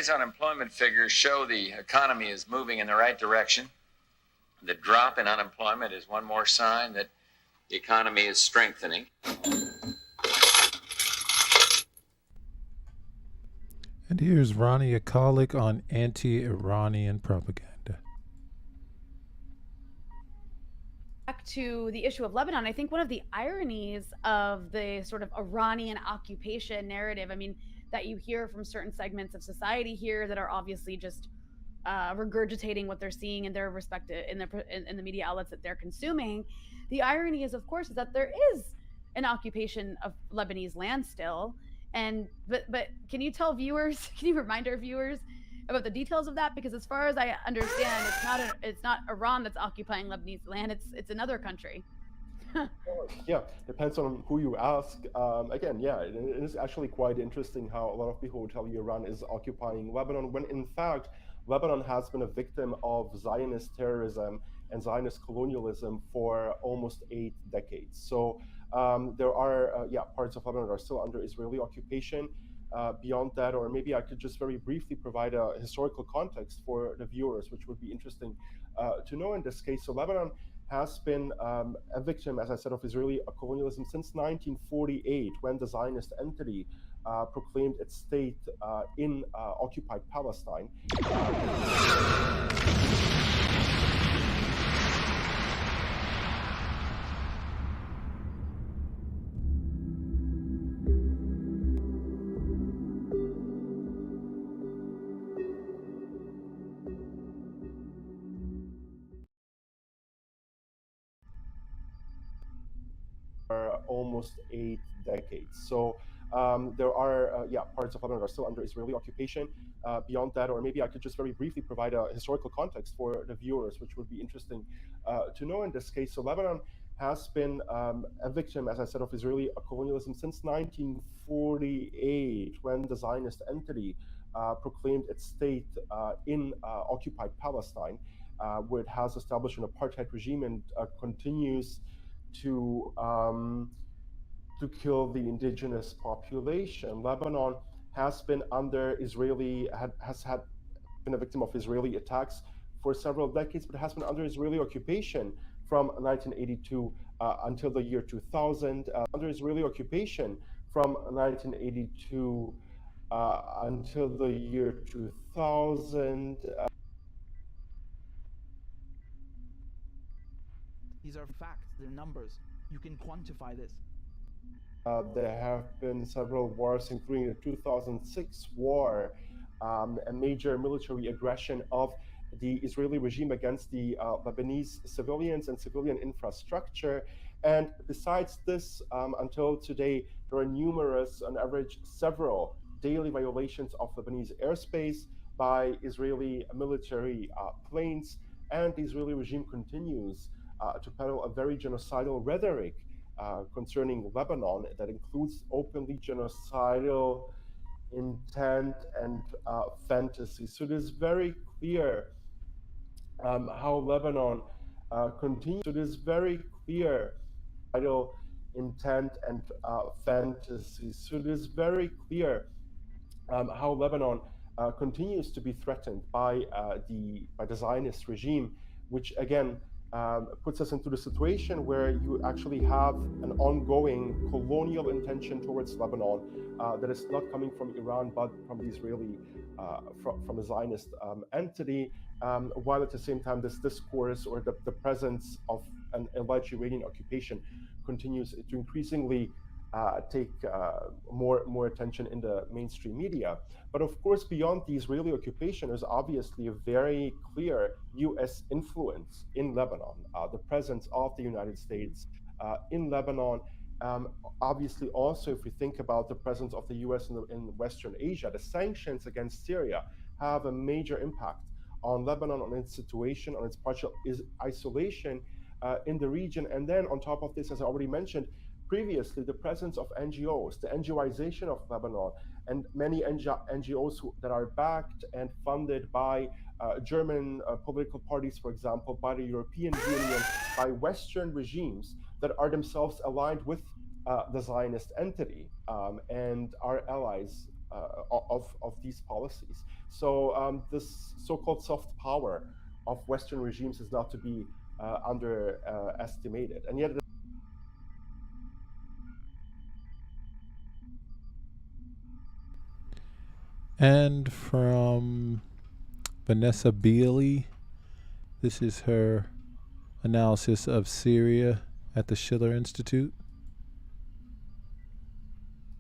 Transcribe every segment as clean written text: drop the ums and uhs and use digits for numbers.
Today's unemployment figures show the economy is moving in the right direction. The drop in unemployment is one more sign that the economy is strengthening. And here's Rania Khalek on anti-Iranian propaganda. Back to the issue of Lebanon, I think one of the ironies of the sort of Iranian occupation narrative, I mean, that you hear from certain segments of society here that are obviously just regurgitating what they're seeing in their respective in the media outlets that they're consuming. The irony is, of course, is that there is an occupation of Lebanese land still. And but can you tell viewers? Can you remind our viewers about the details of that? Because as far as I understand, it's not Iran that's occupying Lebanese land. It's another country. Yeah, depends on who you ask. Again, yeah, it is actually quite interesting how a lot of people will tell you Iran is occupying Lebanon, when in fact, Lebanon has been a victim of Zionist terrorism and Zionist colonialism for almost 8 decades. So there are, parts of Lebanon that are still under Israeli occupation. Beyond that, or maybe I could just very briefly provide a historical context for the viewers, which would be interesting to know in this case. So Lebanon has been a victim, as I said, of Israeli colonialism since 1948, when the Zionist entity proclaimed its state in occupied Palestine. Almost 8 decades. So there are, parts of Lebanon that are still under Israeli occupation. Beyond that, or maybe I could just very briefly provide a historical context for the viewers, which would be interesting to know in this case. So Lebanon has been a victim, as I said, of Israeli colonialism since 1948, when the Zionist entity proclaimed its state in occupied Palestine, where it has established an apartheid regime and continues to kill the indigenous population. Lebanon has been under has been a victim of Israeli attacks for several decades, but has been under Israeli occupation from 1982 until the year 2000. Under Israeli occupation from 1982 until the year 2000. These are facts, they're numbers. You can quantify this. There have been several wars, including the 2006 war, a major military aggression of the Israeli regime against the Lebanese civilians and civilian infrastructure. And besides this, until today, there are numerous, on average, several daily violations of Lebanese airspace by Israeli military planes. And the Israeli regime continues to peddle a very genocidal rhetoric concerning Lebanon that includes openly genocidal intent and fantasy. So it is very clear how Lebanon continues. So it is very clear genocidal intent and fantasy. So it is very clear how Lebanon continues to be threatened by the Zionist regime, which again puts us into the situation where you actually have an ongoing colonial intention towards Lebanon that is not coming from Iran, but from the Israeli, from a Zionist entity, while at the same time this discourse or the presence of an alleged Iranian occupation continues to increasingly take more attention in the mainstream media. But of course, beyond the Israeli occupation, there's obviously a very clear U.S. influence in Lebanon, the presence of the United States in Lebanon. Obviously, also, if we think about the presence of the U.S. in Western Asia, the sanctions against Syria have a major impact on Lebanon, on its situation, on its partial isolation in the region. And then on top of this, as I already mentioned previously, the presence of NGOs, the NGOization of Lebanon, and many NGOs that are backed and funded by German political parties, for example, by the European Union, by Western regimes that are themselves aligned with the Zionist entity and are allies of these policies. So this so-called soft power of Western regimes is not to be underestimated, and yet. And from Vanessa Beeley, this is her analysis of Syria at the Schiller Institute.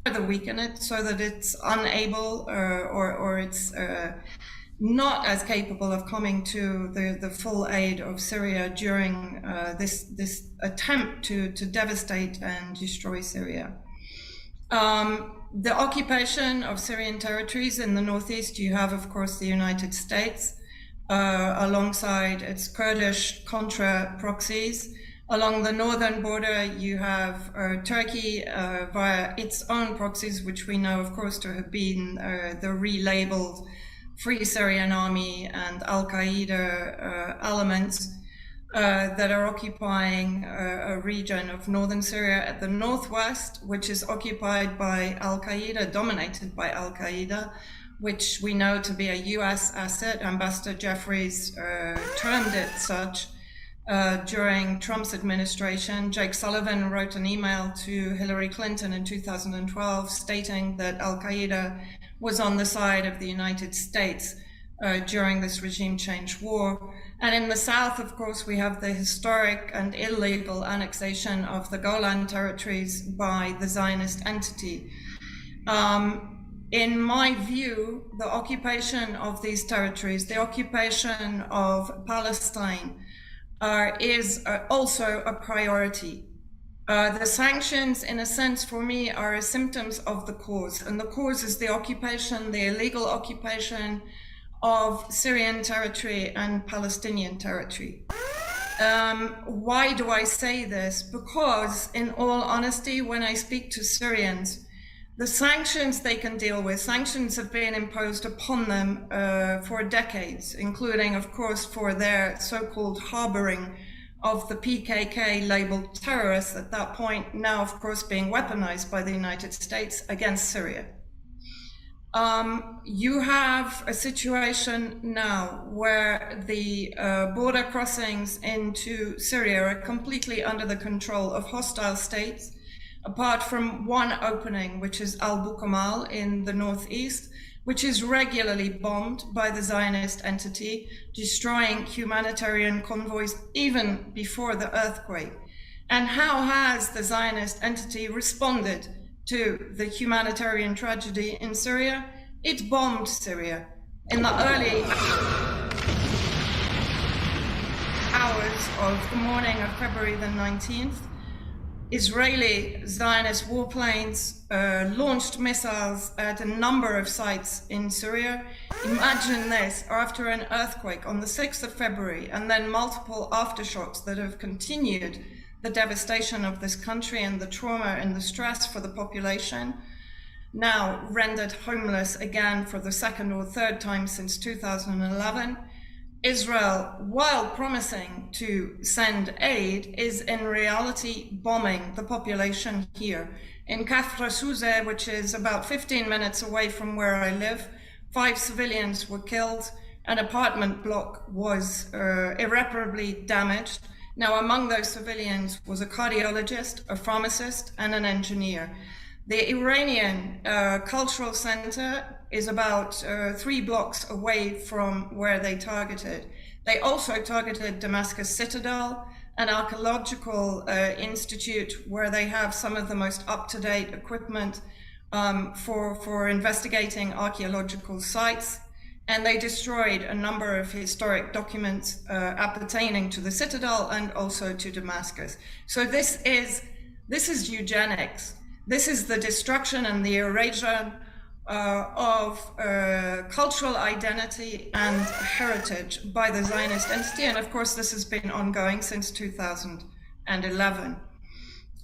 Further weaken it so that it's unable or it's not as capable of coming to the full aid of Syria during this attempt to devastate and destroy Syria. The occupation of Syrian territories in the northeast, you have, of course, the United States, alongside its Kurdish Contra proxies. Along the northern border, you have Turkey via its own proxies, which we know, of course, to have been the relabeled Free Syrian Army and Al-Qaeda elements that are occupying a region of northern Syria at the northwest, which is occupied by Al-Qaeda, dominated by Al-Qaeda, which we know to be a US asset. Ambassador Jeffries termed it such during Trump's administration. Jake Sullivan wrote an email to Hillary Clinton in 2012 stating that Al-Qaeda was on the side of the United States during this regime change war. And in the south, of course, we have the historic and illegal annexation of the Golan territories by the Zionist entity. In my view, the occupation of these territories, the occupation of Palestine, is also a priority. The sanctions, in a sense, for me, are a symptoms of the cause. And the cause is the occupation, the illegal occupation of Syrian territory and Palestinian territory. Why do I say this? Because, in all honesty, when I speak to Syrians, the sanctions they can deal with, sanctions have been imposed upon them for decades, including, of course, for their so-called harboring of the PKK labeled terrorists at that point, now, of course, being weaponized by the United States against Syria. You have a situation now where the border crossings into Syria are completely under the control of hostile states, apart from one opening, which is Al-Bukamal in the northeast, which is regularly bombed by the Zionist entity, destroying humanitarian convoys even before the earthquake. And how has the Zionist entity responded to the humanitarian tragedy in Syria? It bombed Syria. In the early hours of the morning of February the 19th, Israeli Zionist warplanes launched missiles at a number of sites in Syria. Imagine this, after an earthquake on the 6th of February, and then multiple aftershocks that have continued the devastation of this country and the trauma and the stress for the population, now rendered homeless again for the second or third time since 2011. Israel, while promising to send aid, is in reality bombing the population here. In Kafr Souze, which is about 15 minutes away from where I live, 5 civilians were killed, an apartment block was irreparably damaged. Now, among those civilians was a cardiologist, a pharmacist, and an engineer. The Iranian Cultural Center is about 3 blocks away from where they targeted. They also targeted Damascus Citadel, an archaeological institute where they have some of the most up-to-date equipment for investigating archaeological sites. And they destroyed a number of historic documents appertaining to the Citadel and also to Damascus. So this is eugenics. This is the destruction and the erasure of cultural identity and heritage by the Zionist entity. And of course, this has been ongoing since 2011.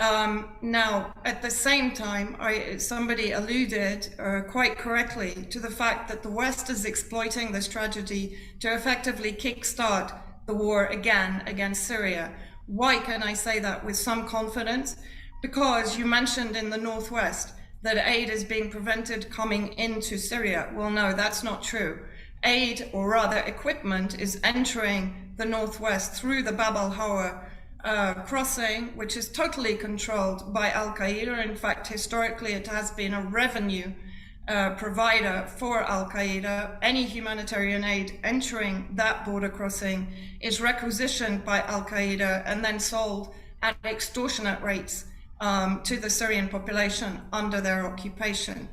Now, at the same time, somebody alluded quite correctly to the fact that the West is exploiting this tragedy to effectively kickstart the war again against Syria. Why can I say that with some confidence? Because you mentioned in the Northwest, that aid is being prevented coming into Syria. Well, no, that's not true. Aid, or rather equipment, is entering the northwest through the Bab al-Hawa crossing, which is totally controlled by Al-Qaeda. In fact, historically, it has been a revenue provider for Al-Qaeda. Any humanitarian aid entering that border crossing is requisitioned by Al-Qaeda and then sold at extortionate rates to the Syrian population under their occupation.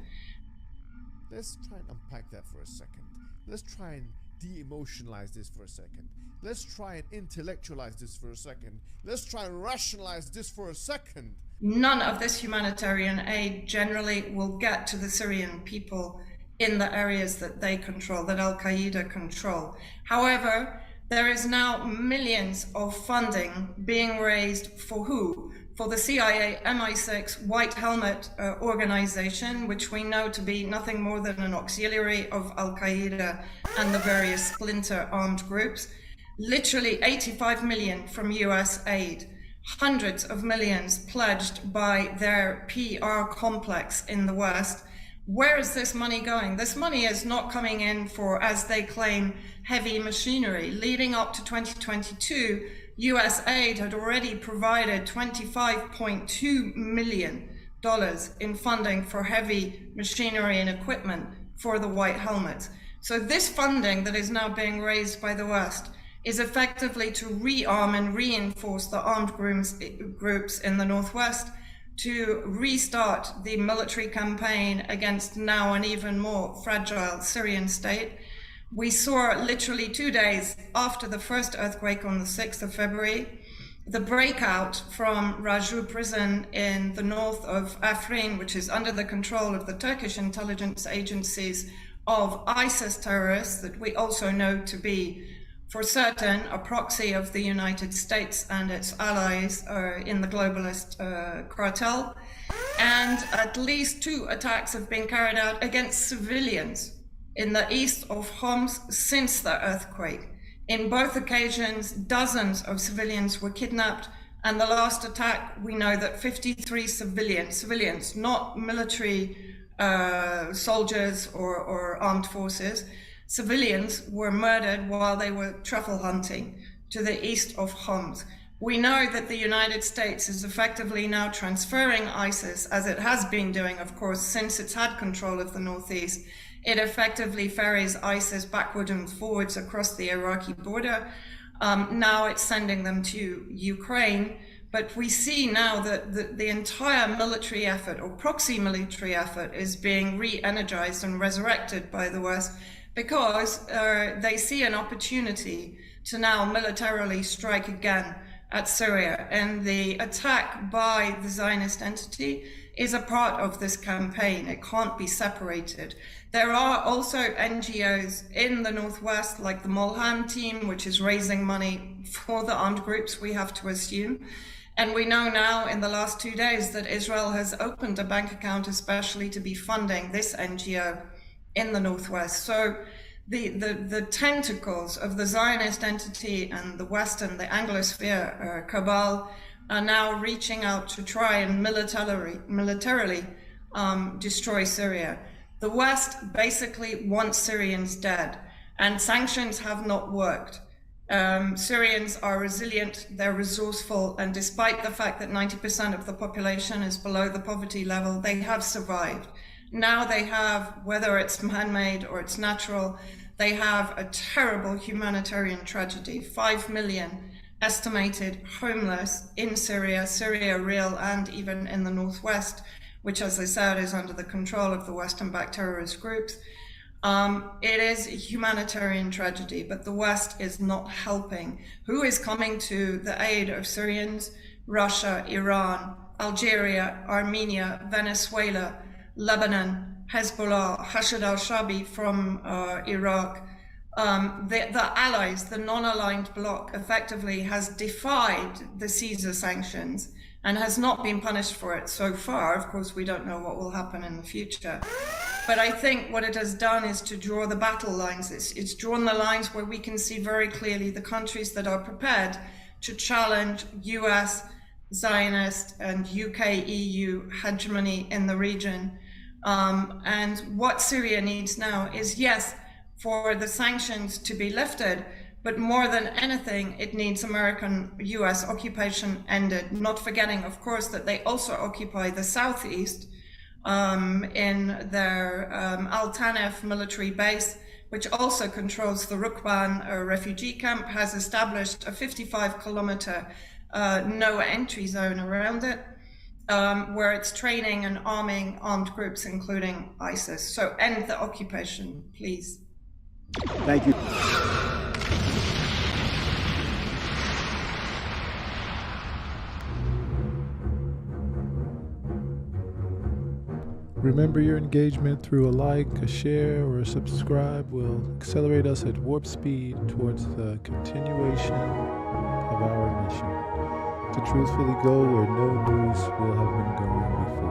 Let's try and unpack that for a second. Let's try and de-emotionalize this for a second. Let's try and intellectualize this for a second. Let's try and rationalize this for a second. None of this humanitarian aid generally will get to the Syrian people in the areas that they control, that Al-Qaeda control. However, there is now millions of funding being raised for who? For the CIA MI6 White Helmet organization, which we know to be nothing more than an auxiliary of Al-Qaeda and the various splinter armed groups. Literally 85 million from US aid, hundreds of millions pledged by their PR complex in the West. Where is this money going? This money is not coming in for, as they claim, heavy machinery. Leading up to 2022, US aid had already provided $25.2 million in funding for heavy machinery and equipment for the White Helmets. So this funding that is now being raised by the West is effectively to rearm and reinforce the armed groups in the Northwest, to restart the military campaign against now an even more fragile Syrian state. We saw literally 2 days after the first earthquake on the 6th of February, the breakout from Raju prison in the north of Afrin, which is under the control of the Turkish intelligence agencies, of ISIS terrorists that we also know to be, for certain, a proxy of the United States and its allies in the globalist cartel. And at least 2 attacks have been carried out against civilians in the east of Homs since the earthquake. In both occasions, dozens of civilians were kidnapped, and the last attack, we know that 53 civilians, not military soldiers or armed forces, civilians were murdered while they were truffle hunting to the east of Homs. We know that the United States is effectively now transferring ISIS, as it has been doing, of course, since it's had control of the Northeast. It effectively ferries ISIS backward and forwards across the Iraqi border. Now it's sending them to Ukraine. But we see now that the entire military effort, or proxy military effort, is being re-energized and resurrected by the West, because they see an opportunity to now militarily strike again at Syria. And the attack by the Zionist entity is a part of this campaign. It can't be separated. There are also NGOs in the Northwest, like the Molhan team, which is raising money for the armed groups, we have to assume. And we know now in the last 2 days that Israel has opened a bank account especially to be funding this NGO in the Northwest. So the tentacles of the Zionist entity and the Western, the Anglosphere cabal, are now reaching out to try and militarily destroy Syria. The West basically wants Syrians dead, and sanctions have not worked. Syrians are resilient, they're resourceful, and despite the fact that 90% of the population is below the poverty level, they have survived. Now they have, whether it's man-made or it's natural, they have a terrible humanitarian tragedy. 5 million estimated homeless in Syria, real, and even in the Northwest, which, as I said, is under the control of the Western-backed terrorist groups. It is a humanitarian tragedy, but the West is not helping. Who is coming to the aid of Syrians? Russia, Iran, Algeria, Armenia, Venezuela, Lebanon, Hezbollah, Hashd al-Shabi from Iraq. The allies, the non-aligned bloc, effectively has defied the Caesar sanctions and has not been punished for it so far. Of course, we don't know what will happen in the future. But I think what it has done is to draw the battle lines. It's drawn the lines where we can see very clearly the countries that are prepared to challenge US, Zionist and UK EU hegemony in the region. And what Syria needs now is, yes, for the sanctions to be lifted, but more than anything, it needs American US occupation ended, not forgetting, of course, that they also occupy the southeast in their Al Tanef military base, which also controls the Rukban refugee camp, has established a 55-kilometer no entry zone around it, where it's training and arming armed groups, including ISIS. So end the occupation, please. Thank you. Remember, your engagement through a like, a share, or a subscribe will accelerate us at warp speed towards the continuation of our mission to truthfully go where no news will have been going before.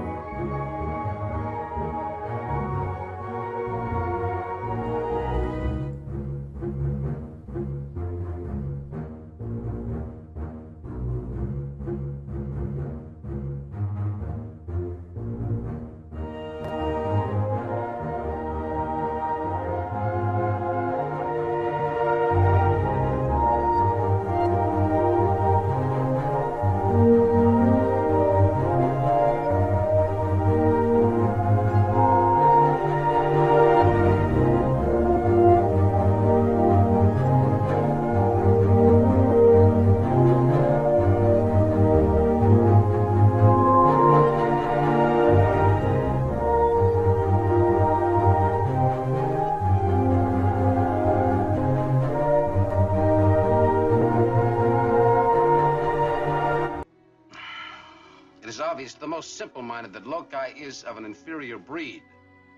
The most simple-minded that Loci is of an inferior breed.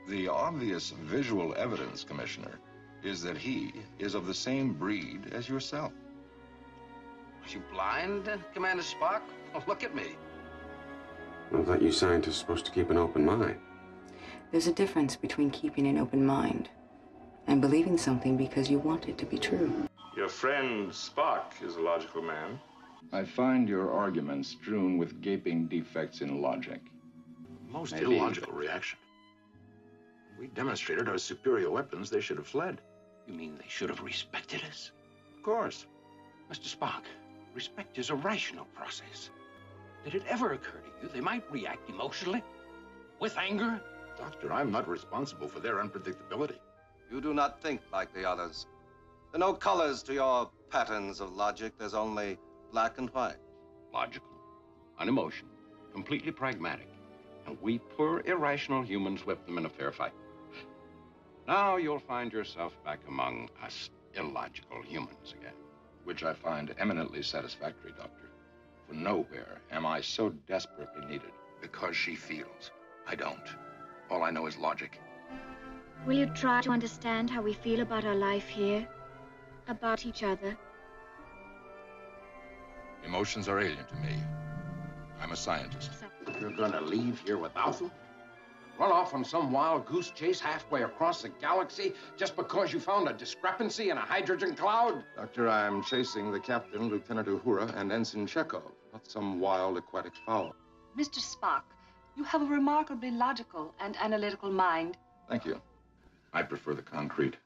The obvious visual evidence, Commissioner, is that he is of the same breed as yourself. Are you blind, Commander Spock? Oh, look at me. I thought you scientists were supposed to keep an open mind. There's a difference between keeping an open mind and believing something because you want it to be true. Your friend Spock is a logical man. I find your arguments strewn with gaping defects in logic. Most illogical reaction. We demonstrated our superior weapons. They should have fled. You mean they should have respected us? Of course. Mr. Spock, respect is a rational process. Did it ever occur to you they might react emotionally? With anger? Doctor, I'm not responsible for their unpredictability. You do not think like the others. There are no colors to your patterns of logic. There's only black and white. Logical, unemotional, completely pragmatic. And we poor, irrational humans whip them in a fair fight. Now you'll find yourself back among us illogical humans again. Which I find eminently satisfactory, Doctor. For nowhere am I so desperately needed. Because she feels. I don't. All I know is logic. Will you try to understand how we feel about our life here? About each other? Emotions are alien to me. I'm a scientist. You're gonna leave here without them? Run off on some wild goose chase halfway across the galaxy just because you found a discrepancy in a hydrogen cloud? Doctor, I'm chasing the captain, Lieutenant Uhura, and Ensign Chekhov, not some wild aquatic fowl. Mr. Spock, you have a remarkably logical and analytical mind. Thank you. I prefer the concrete.